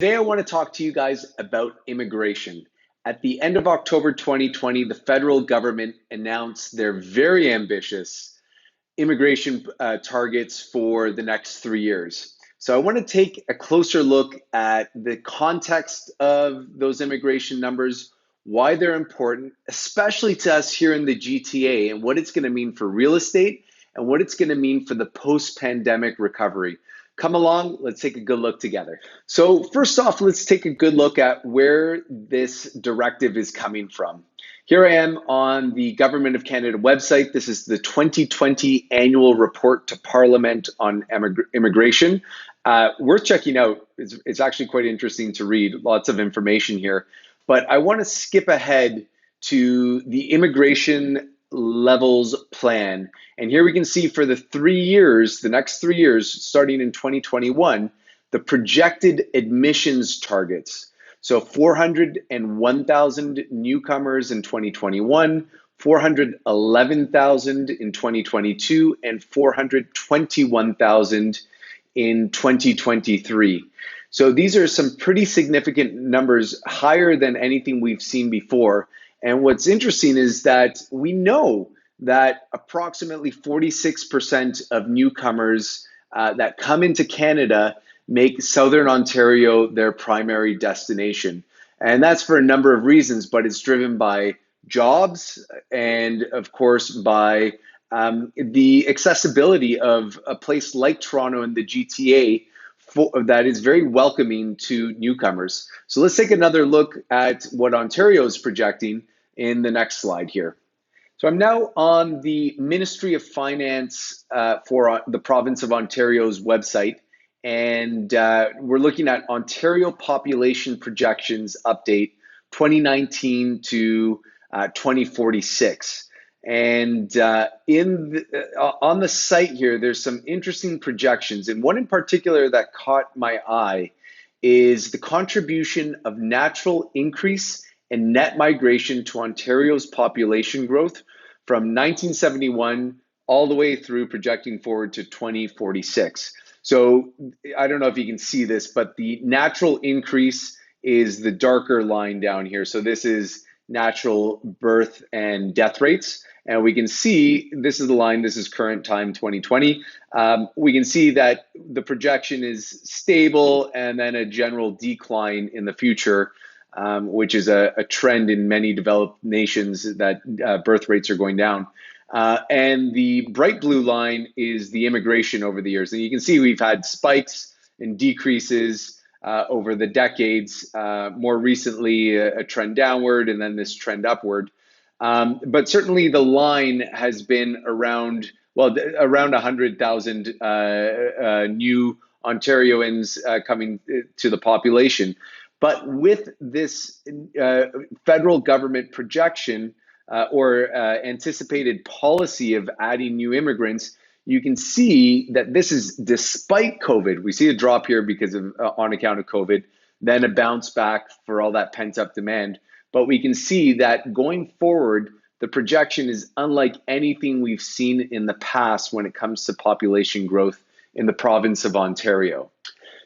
Today, I want to talk to you guys about immigration. At the end of October 2020, the federal government announced their very ambitious immigration targets for the next 3 years. So, I want to take a closer look at the context of those immigration numbers, why they're important, especially to us here in the GTA, and what it's going to mean for real estate and what it's going to mean for the post pandemic recovery. Come along, let's take a good look together. So, first off, let's take a good look at where this directive is coming from. Here I am on the Government of Canada website. This is the 2020 annual report to Parliament on immigration. Worth checking out. It's actually quite interesting to read, lots of information here. But I want to skip ahead to the immigration levels plan. And here we can see for the 3 years, the next 3 years, starting in 2021, the projected admissions targets. So 401,000 newcomers in 2021, 411,000 in 2022, and 421,000 in 2023. So these are some pretty significant numbers, higher than anything we've seen before. And what's interesting is that we know that approximately 46% of newcomers that come into Canada make Southern Ontario their primary destination. And that's for a number of reasons, but it's driven by jobs and, of course, by the accessibility of a place like Toronto and the GTA that is very welcoming to newcomers. So let's take another look at what Ontario is projecting in the next slide here. So I'm now on the Ministry of Finance for the province of Ontario's website, and we're looking at Ontario population projections update 2019 to 2046. And on the site here, there's some interesting projections. And one in particular that caught my eye is the contribution of natural increase and net migration to Ontario's population growth from 1971 all the way through projecting forward to 2046. So I don't know if you can see this, but the natural increase is the darker line down here. So this is natural birth and death rates. And we can see, this is the line, this is current time 2020. We can see that the projection is stable and then a general decline in the future, which is a trend in many developed nations that birth rates are going down. And the bright blue line is the immigration over the years. And you can see we've had spikes and decreases over the decades, more recently a trend downward and then this trend upward. But certainly the line has been around 100,000 new Ontarians coming to the population. But with this federal government projection or anticipated policy of adding new immigrants, you can see that this is despite COVID. We see a drop here because of on account of COVID, then a bounce back for all that pent up demand. But we can see that going forward, the projection is unlike anything we've seen in the past when it comes to population growth in the province of Ontario.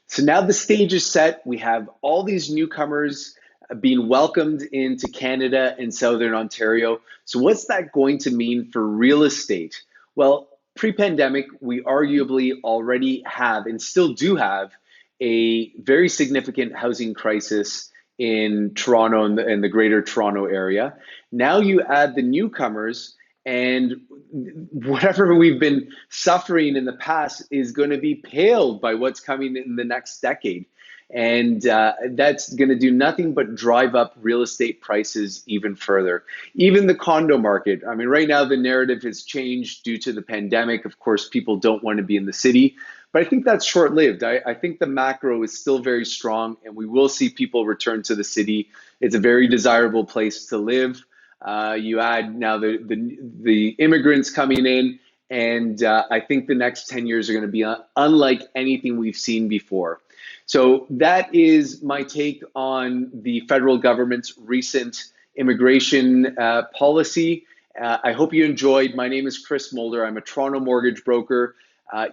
So now the stage is set. We have all these newcomers being welcomed into Canada and Southern Ontario. So what's that going to mean for real estate? Well, pre-pandemic, we arguably already have and still do have a very significant housing crisis in Toronto and the greater Toronto area. Now you add the newcomers, and whatever we've been suffering in the past is going to be paled by what's coming in the next decade. And that's going to do nothing but drive up real estate prices even further. Even the condo market. I mean, right now the narrative has changed due to the pandemic. Of course, people don't want to be in the city. But I think that's short-lived. I think the macro is still very strong, and we will see people return to the city. It's a very desirable place to live. You add now the immigrants coming in, and I think the next 10 years are going to be unlike anything we've seen before. So that is my take on the federal government's recent immigration policy. I hope you enjoyed. My name is Chris Mulder. I'm a Toronto mortgage broker.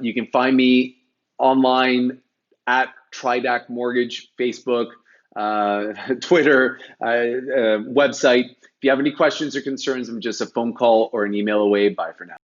You can find me online at Tridac Mortgage, Facebook, Twitter, website. If you have any questions or concerns, I'm just a phone call or an email away. Bye for now.